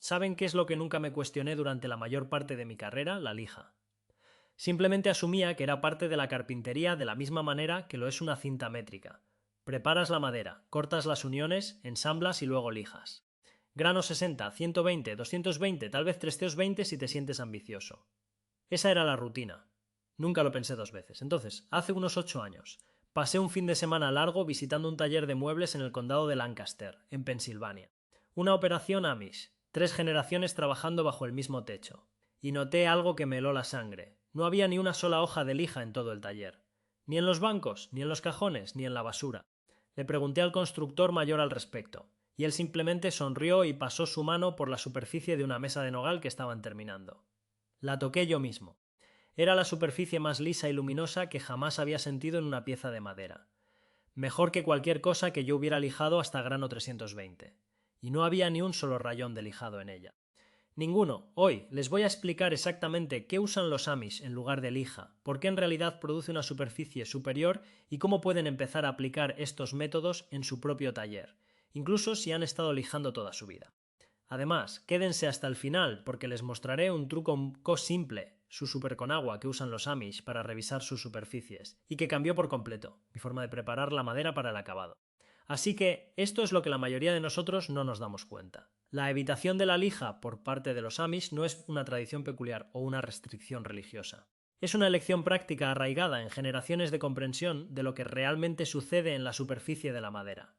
¿Saben qué es lo que nunca me cuestioné durante la mayor parte de mi carrera? La lija. Simplemente asumía que era parte de la carpintería de la misma manera que lo es una cinta métrica. Preparas la madera, cortas las uniones, ensamblas y luego lijas. Grano 60, 120, 220, tal vez 320 si te sientes ambicioso. Esa era la rutina. Nunca lo pensé dos veces. Entonces, hace unos 8 años, pasé un fin de semana largo visitando un taller de muebles en el condado de Lancaster, en Pensilvania. Una operación Amish, 3 generaciones trabajando bajo el mismo techo. Y noté algo que me heló la sangre. No había ni una sola hoja de lija en todo el taller. Ni en los bancos, ni en los cajones, ni en la basura. Le pregunté al constructor mayor al respecto, y él simplemente sonrió y pasó su mano por la superficie de una mesa de nogal que estaban terminando. La toqué yo mismo. Era la superficie más lisa y luminosa que jamás había sentido en una pieza de madera. Mejor que cualquier cosa que yo hubiera lijado hasta grano 320. Y no había ni un solo rayón de lijado en ella. Ninguno. Hoy les voy a explicar exactamente qué usan los Amish en lugar de lija, por qué en realidad produce una superficie superior y cómo pueden empezar a aplicar estos métodos en su propio taller, incluso si han estado lijando toda su vida. Además, quédense hasta el final porque les mostraré un truco simple, su super con agua que usan los Amish para revisar sus superficies, y que cambió por completo mi forma de preparar la madera para el acabado. Así que esto es lo que la mayoría de nosotros no nos damos cuenta. La evitación de la lija por parte de los Amish no es una tradición peculiar o una restricción religiosa. Es una elección práctica arraigada en generaciones de comprensión de lo que realmente sucede en la superficie de la madera.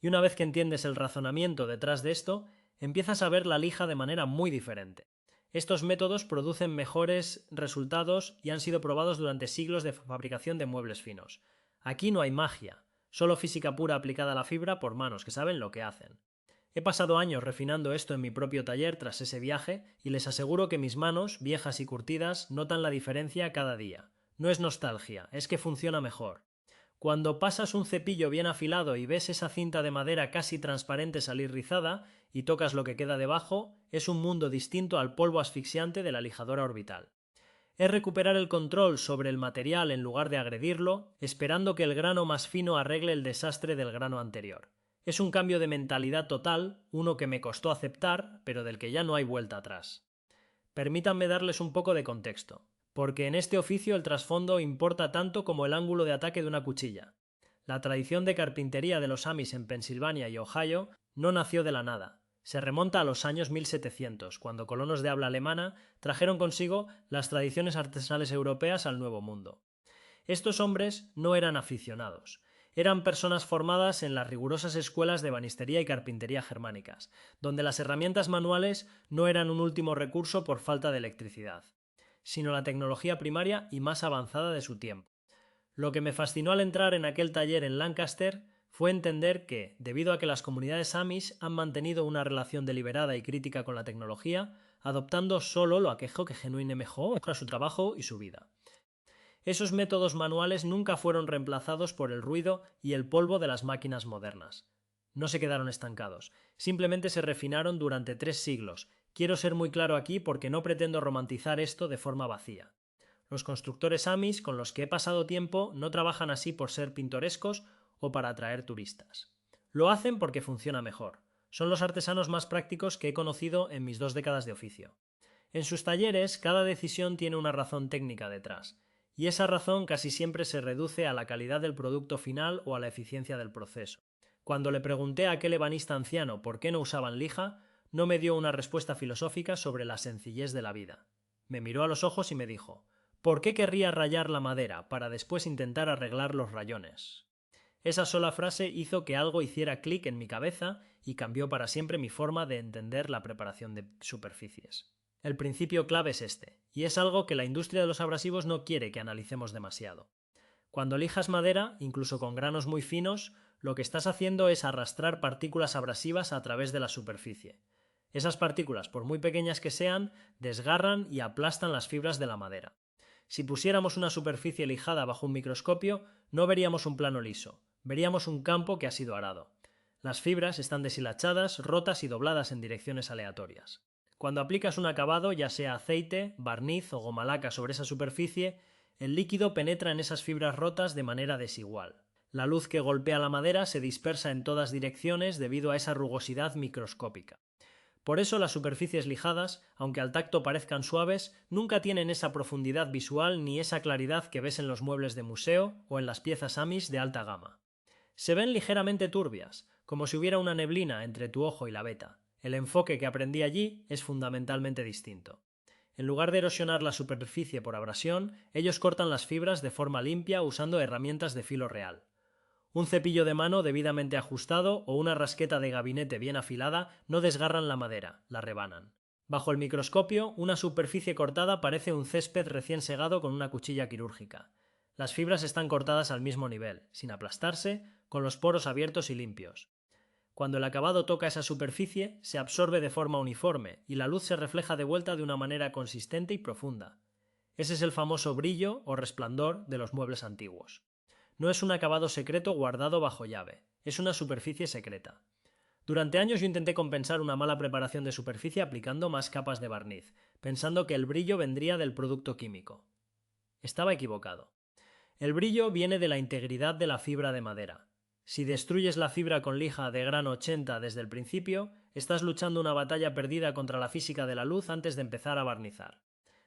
Y una vez que entiendes el razonamiento detrás de esto, empiezas a ver la lija de manera muy diferente. Estos métodos producen mejores resultados y han sido probados durante siglos de fabricación de muebles finos. Aquí no hay magia, solo física pura aplicada a la fibra por manos que saben lo que hacen. He pasado años refinando esto en mi propio taller tras ese viaje y les aseguro que mis manos, viejas y curtidas, notan la diferencia cada día. No es nostalgia, es que funciona mejor. Cuando pasas un cepillo bien afilado y ves esa cinta de madera casi transparente salir rizada y tocas lo que queda debajo, es un mundo distinto al polvo asfixiante de la lijadora orbital. Es recuperar el control sobre el material en lugar de agredirlo, esperando que el grano más fino arregle el desastre del grano anterior. Es un cambio de mentalidad total, uno que me costó aceptar, pero del que ya no hay vuelta atrás. Permítanme darles un poco de contexto, porque en este oficio el trasfondo importa tanto como el ángulo de ataque de una cuchilla. La tradición de carpintería de los Amish en Pensilvania y Ohio no nació de la nada. Se remonta a los años 1700, cuando colonos de habla alemana trajeron consigo las tradiciones artesanales europeas al Nuevo Mundo. Estos hombres no eran aficionados, eran personas formadas en las rigurosas escuelas de ebanistería y carpintería germánicas, donde las herramientas manuales no eran un último recurso por falta de electricidad, sino la tecnología primaria y más avanzada de su tiempo. Lo que me fascinó al entrar en aquel taller en Lancaster fue entender que, debido a que las comunidades Amish han mantenido una relación deliberada y crítica con la tecnología, adoptando solo lo aquello que genuinamente mejora su trabajo y su vida. Esos métodos manuales nunca fueron reemplazados por el ruido y el polvo de las máquinas modernas. No se quedaron estancados, simplemente se refinaron durante 3 siglos. Quiero ser muy claro aquí porque no pretendo romantizar esto de forma vacía. Los constructores Amish con los que he pasado tiempo no trabajan así por ser pintorescos o para atraer turistas. Lo hacen porque funciona mejor. Son los artesanos más prácticos que he conocido en mis 2 décadas de oficio. En sus talleres, cada decisión tiene una razón técnica detrás, y esa razón casi siempre se reduce a la calidad del producto final o a la eficiencia del proceso. Cuando le pregunté a aquel ebanista anciano por qué no usaban lija, no me dio una respuesta filosófica sobre la sencillez de la vida. Me miró a los ojos y me dijo: ¿por qué querría rayar la madera para después intentar arreglar los rayones? Esa sola frase hizo que algo hiciera clic en mi cabeza y cambió para siempre mi forma de entender la preparación de superficies. El principio clave es este, y es algo que la industria de los abrasivos no quiere que analicemos demasiado. Cuando lijas madera, incluso con granos muy finos, lo que estás haciendo es arrastrar partículas abrasivas a través de la superficie. Esas partículas, por muy pequeñas que sean, desgarran y aplastan las fibras de la madera. Si pusiéramos una superficie lijada bajo un microscopio, no veríamos un plano liso, veríamos un campo que ha sido arado. Las fibras están deshilachadas, rotas y dobladas en direcciones aleatorias. Cuando aplicas un acabado, ya sea aceite, barniz o goma laca sobre esa superficie, el líquido penetra en esas fibras rotas de manera desigual. La luz que golpea la madera se dispersa en todas direcciones debido a esa rugosidad microscópica. Por eso las superficies lijadas, aunque al tacto parezcan suaves, nunca tienen esa profundidad visual ni esa claridad que ves en los muebles de museo o en las piezas Amish de alta gama. Se ven ligeramente turbias, como si hubiera una neblina entre tu ojo y la veta. El enfoque que aprendí allí es fundamentalmente distinto. En lugar de erosionar la superficie por abrasión, ellos cortan las fibras de forma limpia usando herramientas de filo real. Un cepillo de mano debidamente ajustado o una rasqueta de gabinete bien afilada no desgarran la madera, la rebanan. Bajo el microscopio, una superficie cortada parece un césped recién segado con una cuchilla quirúrgica. Las fibras están cortadas al mismo nivel, sin aplastarse, con los poros abiertos y limpios. Cuando el acabado toca esa superficie, se absorbe de forma uniforme y la luz se refleja de vuelta de una manera consistente y profunda. Ese es el famoso brillo o resplandor de los muebles antiguos. No es un acabado secreto guardado bajo llave, es una superficie secreta. Durante años yo intenté compensar una mala preparación de superficie aplicando más capas de barniz, pensando que el brillo vendría del producto químico. Estaba equivocado. El brillo viene de la integridad de la fibra de madera. Si destruyes la fibra con lija de grano 80 desde el principio, estás luchando una batalla perdida contra la física de la luz antes de empezar a barnizar.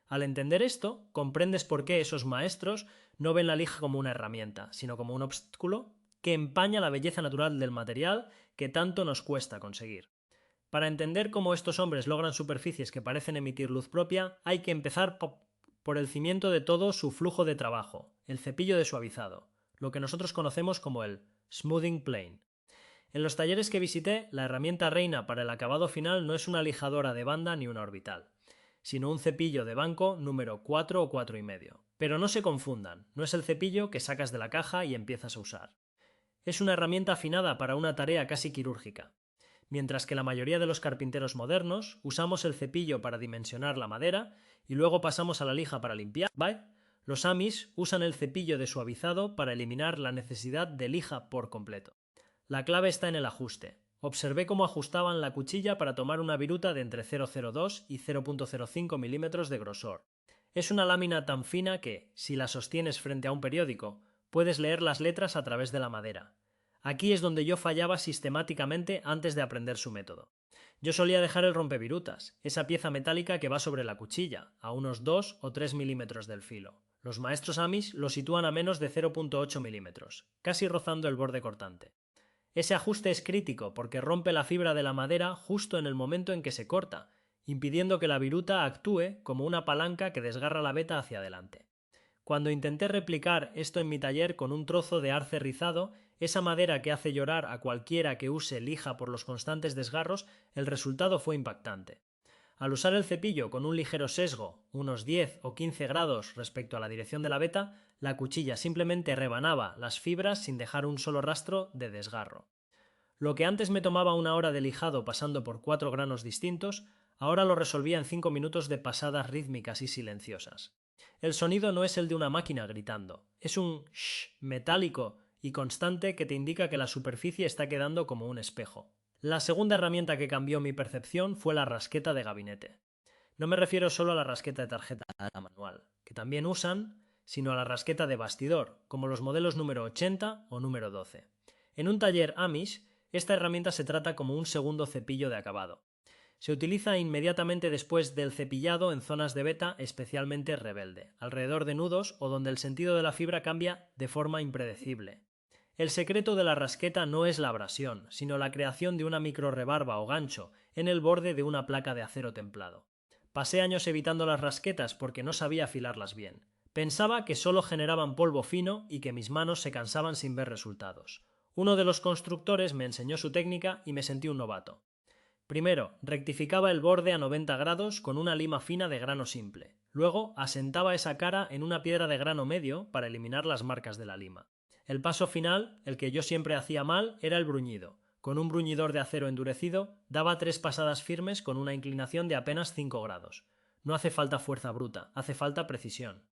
Al entender esto, comprendes por qué esos maestros no ven la lija como una herramienta, sino como un obstáculo que empaña la belleza natural del material que tanto nos cuesta conseguir. Para entender cómo estos hombres logran superficies que parecen emitir luz propia, hay que empezar por el cimiento de todo su flujo de trabajo, el cepillo de suavizado, lo que nosotros conocemos como el smoothing plane. En los talleres que visité, la herramienta reina para el acabado final no es una lijadora de banda ni una orbital, sino un cepillo de banco número 4 o 4,5. Pero no se confundan, no es el cepillo que sacas de la caja y empiezas a usar. Es una herramienta afinada para una tarea casi quirúrgica. Mientras que la mayoría de los carpinteros modernos usamos el cepillo para dimensionar la madera y luego pasamos a la lija para limpiar, los Amish usan el cepillo de suavizado para eliminar la necesidad de lija por completo. La clave está en el ajuste. Observé cómo ajustaban la cuchilla para tomar una viruta de entre 0,02 y 0,05 milímetros de grosor. Es una lámina tan fina que, si la sostienes frente a un periódico, puedes leer las letras a través de la madera. Aquí es donde yo fallaba sistemáticamente antes de aprender su método. Yo solía dejar el rompevirutas, esa pieza metálica que va sobre la cuchilla, a unos 2 o 3 milímetros del filo. Los maestros Amish lo sitúan a menos de 0,8 milímetros, casi rozando el borde cortante. Ese ajuste es crítico porque rompe la fibra de la madera justo en el momento en que se corta, impidiendo que la viruta actúe como una palanca que desgarra la veta hacia adelante. Cuando intenté replicar esto en mi taller con un trozo de arce rizado, esa madera que hace llorar a cualquiera que use lija por los constantes desgarros, el resultado fue impactante. Al usar el cepillo con un ligero sesgo, unos 10 o 15 grados respecto a la dirección de la veta, la cuchilla simplemente rebanaba las fibras sin dejar un solo rastro de desgarro. Lo que antes me tomaba una hora de lijado pasando por 4 granos distintos, ahora lo resolvía en 5 minutos de pasadas rítmicas y silenciosas. El sonido no es el de una máquina gritando, es un shh metálico y constante que te indica que la superficie está quedando como un espejo. La segunda herramienta que cambió mi percepción fue la rasqueta de gabinete. No me refiero solo a la rasqueta de tarjeta manual, que también usan, sino a la rasqueta de bastidor, como los modelos número 80 o número 12. En un taller Amish, esta herramienta se trata como un segundo cepillo de acabado. Se utiliza inmediatamente después del cepillado en zonas de veta especialmente rebelde, alrededor de nudos o donde el sentido de la fibra cambia de forma impredecible. El secreto de la rasqueta no es la abrasión, sino la creación de una microrrebarba o gancho en el borde de una placa de acero templado. Pasé años evitando las rasquetas porque no sabía afilarlas bien. Pensaba que solo generaban polvo fino y que mis manos se cansaban sin ver resultados. Uno de los constructores me enseñó su técnica y me sentí un novato. Primero, rectificaba el borde a 90 grados con una lima fina de grano simple. Luego, asentaba esa cara en una piedra de grano medio para eliminar las marcas de la lima. El paso final, el que yo siempre hacía mal, era el bruñido. Con un bruñidor de acero endurecido, daba 3 pasadas firmes con una inclinación de apenas 5 grados. No hace falta fuerza bruta, hace falta precisión.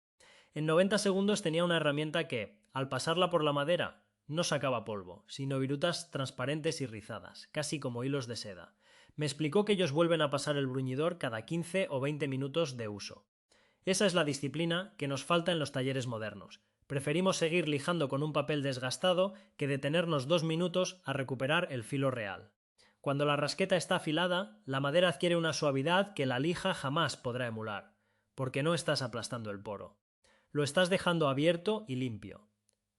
En 90 segundos tenía una herramienta que, al pasarla por la madera, no sacaba polvo, sino virutas transparentes y rizadas, casi como hilos de seda. Me explicó que ellos vuelven a pasar el bruñidor cada 15 o 20 minutos de uso. Esa es la disciplina que nos falta en los talleres modernos. Preferimos seguir lijando con un papel desgastado que detenernos 2 minutos a recuperar el filo real. Cuando la rasqueta está afilada, la madera adquiere una suavidad que la lija jamás podrá emular, porque no estás aplastando el poro. Lo estás dejando abierto y limpio.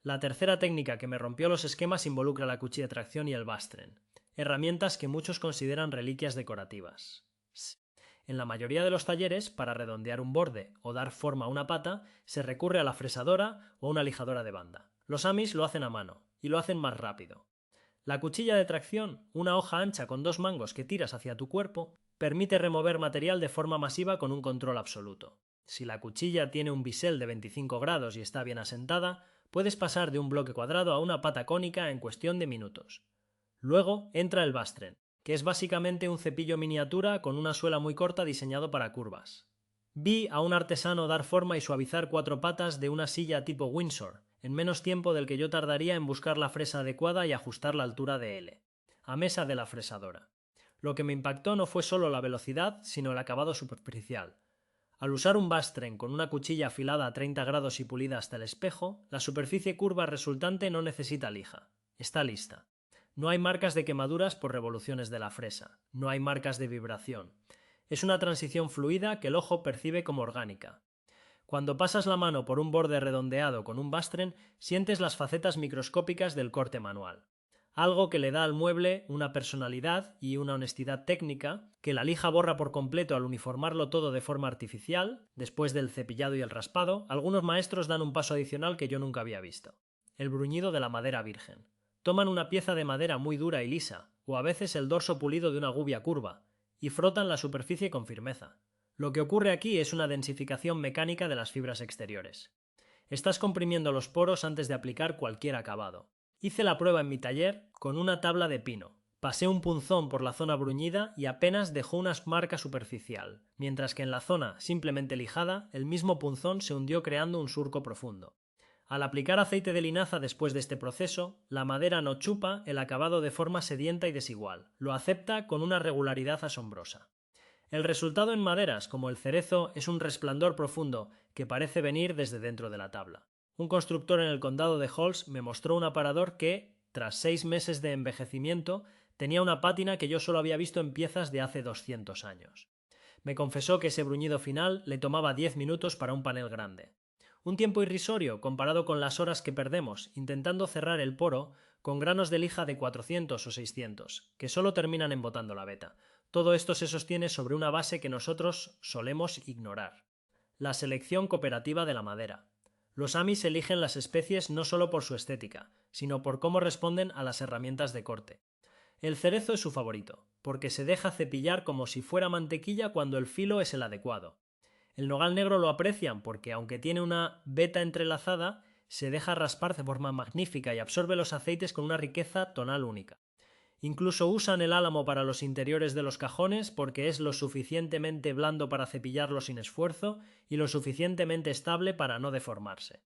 La tercera técnica que me rompió los esquemas involucra la cuchilla de tracción y el bastren, herramientas que muchos consideran reliquias decorativas. En la mayoría de los talleres, para redondear un borde o dar forma a una pata, se recurre a la fresadora o una lijadora de banda. Los amis lo hacen a mano, y lo hacen más rápido. La cuchilla de tracción, una hoja ancha con dos mangos que tiras hacia tu cuerpo, permite remover material de forma masiva con un control absoluto. Si la cuchilla tiene un bisel de 25 grados y está bien asentada, puedes pasar de un bloque cuadrado a una pata cónica en cuestión de minutos. Luego entra el bastren, que es básicamente un cepillo miniatura con una suela muy corta diseñado para curvas. Vi a un artesano dar forma y suavizar 4 patas de una silla tipo Windsor, en menos tiempo del que yo tardaría en buscar la fresa adecuada y ajustar la altura de L, a mesa de la fresadora. Lo que me impactó no fue solo la velocidad, sino el acabado superficial. Al usar un bastren con una cuchilla afilada a 30 grados y pulida hasta el espejo, la superficie curva resultante no necesita lija. Está lista. No hay marcas de quemaduras por revoluciones de la fresa. No hay marcas de vibración. Es una transición fluida que el ojo percibe como orgánica. Cuando pasas la mano por un borde redondeado con un bastren, sientes las facetas microscópicas del corte manual. Algo que le da al mueble una personalidad y una honestidad técnica que la lija borra por completo al uniformarlo todo de forma artificial. Después del cepillado y el raspado, algunos maestros dan un paso adicional que yo nunca había visto: el bruñido de la madera virgen. Toman una pieza de madera muy dura y lisa, o a veces el dorso pulido de una gubia curva, y frotan la superficie con firmeza. Lo que ocurre aquí es una densificación mecánica de las fibras exteriores. Estás comprimiendo los poros antes de aplicar cualquier acabado. Hice la prueba en mi taller con una tabla de pino. Pasé un punzón por la zona bruñida y apenas dejó una marca superficial, mientras que en la zona simplemente lijada, el mismo punzón se hundió creando un surco profundo. Al aplicar aceite de linaza después de este proceso, la madera no chupa el acabado de forma sedienta y desigual, lo acepta con una regularidad asombrosa. El resultado en maderas como el cerezo es un resplandor profundo que parece venir desde dentro de la tabla. Un constructor en el condado de Halls me mostró un aparador que, tras 6 meses de envejecimiento, tenía una pátina que yo solo había visto en piezas de hace 200 años. Me confesó que ese bruñido final le tomaba 10 minutos para un panel grande. Un tiempo irrisorio comparado con las horas que perdemos intentando cerrar el poro con granos de lija de 400 o 600, que solo terminan embotando la veta. Todo esto se sostiene sobre una base que nosotros solemos ignorar: la selección cooperativa de la madera. Los amis eligen las especies no solo por su estética, sino por cómo responden a las herramientas de corte. El cerezo es su favorito, porque se deja cepillar como si fuera mantequilla cuando el filo es el adecuado. El nogal negro lo aprecian porque, aunque tiene una veta entrelazada, se deja raspar de forma magnífica y absorbe los aceites con una riqueza tonal única. Incluso usan el álamo para los interiores de los cajones porque es lo suficientemente blando para cepillarlo sin esfuerzo y lo suficientemente estable para no deformarse.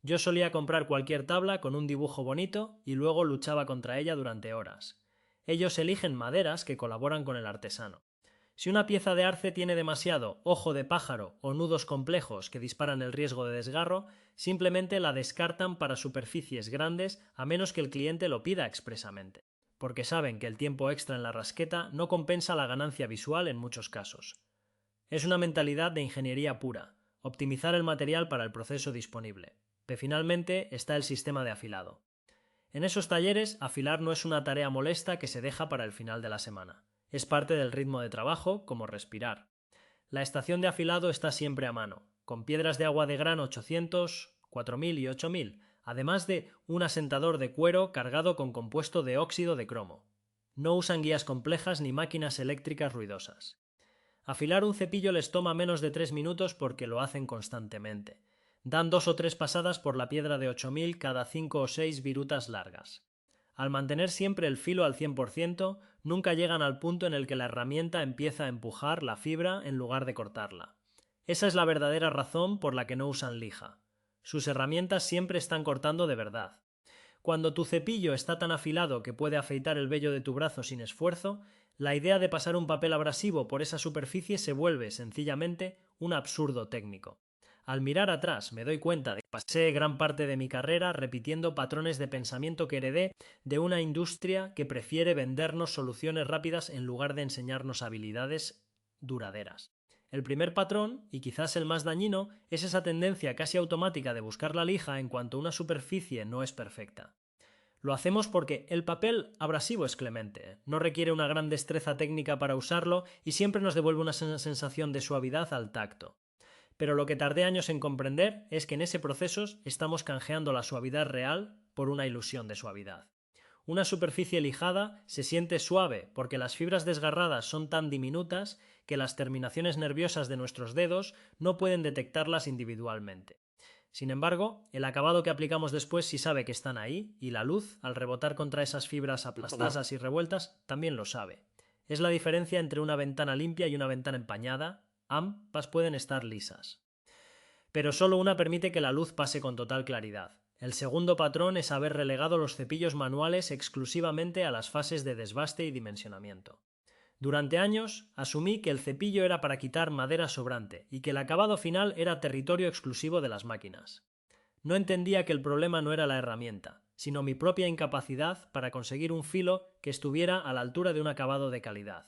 Yo solía comprar cualquier tabla con un dibujo bonito y luego luchaba contra ella durante horas. Ellos eligen maderas que colaboran con el artesano. Si una pieza de arce tiene demasiado ojo de pájaro o nudos complejos que disparan el riesgo de desgarro, simplemente la descartan para superficies grandes a menos que el cliente lo pida expresamente, porque saben que el tiempo extra en la rasqueta no compensa la ganancia visual en muchos casos. Es una mentalidad de ingeniería pura, optimizar el material para el proceso disponible. Pero finalmente está el sistema de afilado. En esos talleres, afilar no es una tarea molesta que se deja para el final de la semana. Es parte del ritmo de trabajo, como respirar. La estación de afilado está siempre a mano, con piedras de agua de grano 800, 4000 y 8000, además de un asentador de cuero cargado con compuesto de óxido de cromo. No usan guías complejas ni máquinas eléctricas ruidosas. Afilar un cepillo les toma menos de 3 minutos porque lo hacen constantemente. Dan 2 o 3 pasadas por la piedra de 8000 cada 5 o 6 virutas largas. Al mantener siempre el filo al 100%, nunca llegan al punto en el que la herramienta empieza a empujar la fibra en lugar de cortarla. Esa es la verdadera razón por la que no usan lija. Sus herramientas siempre están cortando de verdad. Cuando tu cepillo está tan afilado que puede afeitar el vello de tu brazo sin esfuerzo, la idea de pasar un papel abrasivo por esa superficie se vuelve, sencillamente, un absurdo técnico. Al mirar atrás me doy cuenta de que pasé gran parte de mi carrera repitiendo patrones de pensamiento que heredé de una industria que prefiere vendernos soluciones rápidas en lugar de enseñarnos habilidades duraderas. El primer patrón, y quizás el más dañino, es esa tendencia casi automática de buscar la lija en cuanto una superficie no es perfecta. Lo hacemos porque el papel abrasivo es clemente, no requiere una gran destreza técnica para usarlo y siempre nos devuelve una sensación de suavidad al tacto. Pero lo que tardé años en comprender es que en ese proceso estamos canjeando la suavidad real por una ilusión de suavidad. Una superficie lijada se siente suave porque las fibras desgarradas son tan diminutas que las terminaciones nerviosas de nuestros dedos no pueden detectarlas individualmente. Sin embargo, el acabado que aplicamos después sí sabe que están ahí, y la luz, al rebotar contra esas fibras aplastadas y revueltas, también lo sabe. Es la diferencia entre una ventana limpia y una ventana empañada. Ambas pueden estar lisas. Pero solo una permite que la luz pase con total claridad. El segundo patrón es haber relegado los cepillos manuales exclusivamente a las fases de desbaste y dimensionamiento. Durante años asumí que el cepillo era para quitar madera sobrante y que el acabado final era territorio exclusivo de las máquinas. No entendía que el problema no era la herramienta, sino mi propia incapacidad para conseguir un filo que estuviera a la altura de un acabado de calidad.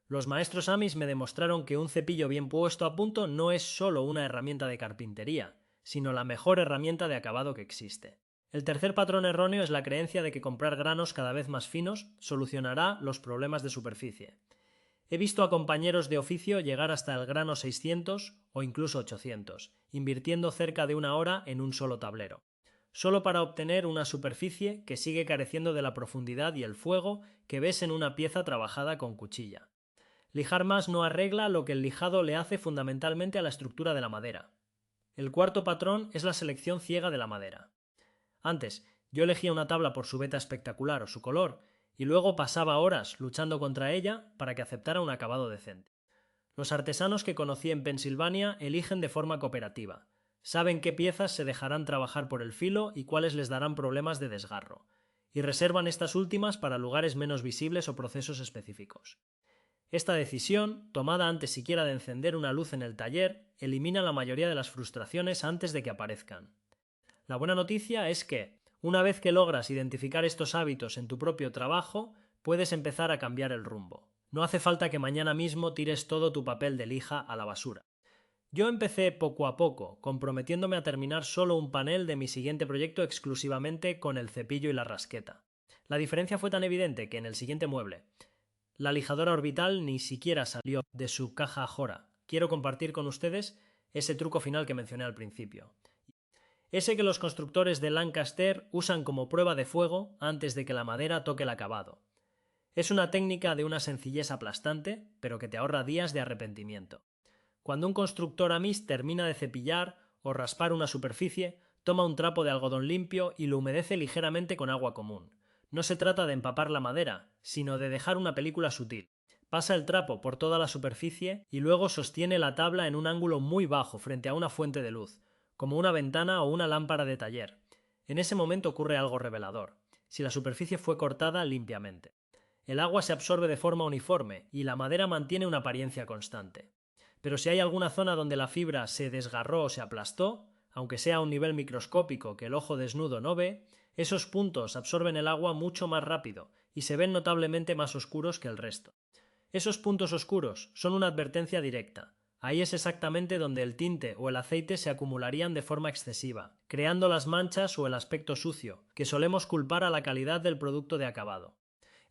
Los maestros Amis me demostraron que un cepillo bien puesto a punto no es solo una herramienta de carpintería, sino la mejor herramienta de acabado que existe. El tercer patrón erróneo es la creencia de que comprar granos cada vez más finos solucionará los problemas de superficie. He visto a compañeros de oficio llegar hasta el grano 600 o incluso 800, invirtiendo cerca de una hora en un solo tablero, solo para obtener una superficie que sigue careciendo de la profundidad y el fuego que ves en una pieza trabajada con cuchilla. Lijar más no arregla lo que el lijado le hace fundamentalmente a la estructura de la madera. El cuarto patrón es la selección ciega de la madera. Antes, yo elegía una tabla por su veta espectacular o su color, y luego pasaba horas luchando contra ella para que aceptara un acabado decente. Los artesanos que conocí en Pensilvania eligen de forma cooperativa. Saben qué piezas se dejarán trabajar por el filo y cuáles les darán problemas de desgarro, y reservan estas últimas para lugares menos visibles o procesos específicos. Esta decisión, tomada antes siquiera de encender una luz en el taller, elimina la mayoría de las frustraciones antes de que aparezcan. La buena noticia es que, una vez que logras identificar estos hábitos en tu propio trabajo, puedes empezar a cambiar el rumbo. No hace falta que mañana mismo tires todo tu papel de lija a la basura. Yo empecé poco a poco, comprometiéndome a terminar solo un panel de mi siguiente proyecto exclusivamente con el cepillo y la rasqueta. La diferencia fue tan evidente que en el siguiente mueble, la lijadora orbital ni siquiera salió de su caja Jora. Quiero compartir con ustedes ese truco final que mencioné al principio. Ese que los constructores de Lancaster usan como prueba de fuego antes de que la madera toque el acabado. Es una técnica de una sencillez aplastante, pero que te ahorra días de arrepentimiento. Cuando un constructor Amis termina de cepillar o raspar una superficie, toma un trapo de algodón limpio y lo humedece ligeramente con agua común. No se trata de empapar la madera, sino de dejar una película sutil. Pasa el trapo por toda la superficie y luego sostiene la tabla en un ángulo muy bajo frente a una fuente de luz, como una ventana o una lámpara de taller. En ese momento ocurre algo revelador, si la superficie fue cortada limpiamente. El agua se absorbe de forma uniforme y la madera mantiene una apariencia constante. Pero si hay alguna zona donde la fibra se desgarró o se aplastó, aunque sea a un nivel microscópico que el ojo desnudo no ve, esos puntos absorben el agua mucho más rápido y se ven notablemente más oscuros que el resto. Esos puntos oscuros son una advertencia directa. Ahí es exactamente donde el tinte o el aceite se acumularían de forma excesiva, creando las manchas o el aspecto sucio, que solemos culpar a la calidad del producto de acabado.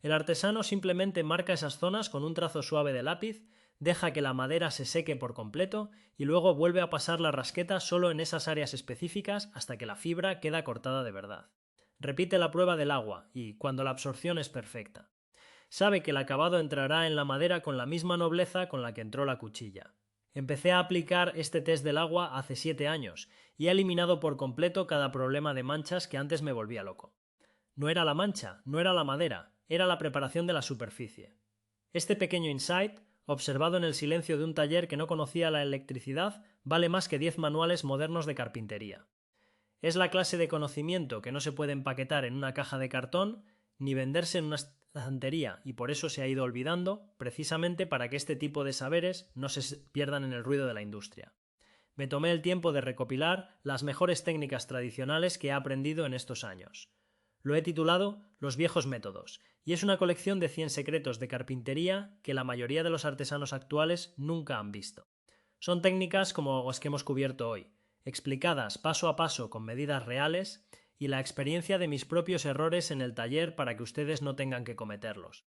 El artesano simplemente marca esas zonas con un trazo suave de lápiz, deja que la madera se seque por completo y luego vuelve a pasar la rasqueta solo en esas áreas específicas hasta que la fibra queda cortada de verdad. Repite la prueba del agua y, cuando la absorción es perfecta, sabe que el acabado entrará en la madera con la misma nobleza con la que entró la cuchilla. Empecé a aplicar este test del agua hace 7 años y he eliminado por completo cada problema de manchas que antes me volvía loco. No era la mancha, no era la madera, era la preparación de la superficie. Este pequeño insight, observado en el silencio de un taller que no conocía la electricidad, vale más que 10 manuales modernos de carpintería. Es la clase de conocimiento que no se puede empaquetar en una caja de cartón ni venderse en una estantería, y por eso se ha ido olvidando, precisamente para que este tipo de saberes no se pierdan en el ruido de la industria. Me tomé el tiempo de recopilar las mejores técnicas tradicionales que he aprendido en estos años. Lo he titulado Los viejos métodos, y es una colección de 100 secretos de carpintería que la mayoría de los artesanos actuales nunca han visto. Son técnicas como las que hemos cubierto hoy, explicadas paso a paso con medidas reales y la experiencia de mis propios errores en el taller para que ustedes no tengan que cometerlos.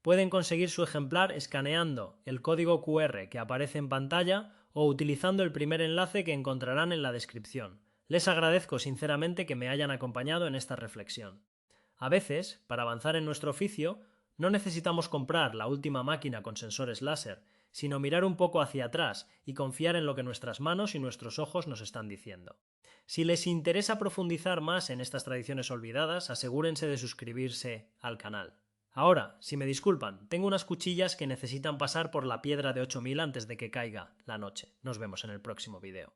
Pueden conseguir su ejemplar escaneando el código QR que aparece en pantalla o utilizando el primer enlace que encontrarán en la descripción. Les agradezco sinceramente que me hayan acompañado en esta reflexión. A veces, para avanzar en nuestro oficio, no necesitamos comprar la última máquina con sensores láser, sino mirar un poco hacia atrás y confiar en lo que nuestras manos y nuestros ojos nos están diciendo. Si les interesa profundizar más en estas tradiciones olvidadas, asegúrense de suscribirse al canal. Ahora, si me disculpan, tengo unas cuchillas que necesitan pasar por la piedra de 8000 antes de que caiga la noche. Nos vemos en el próximo vídeo.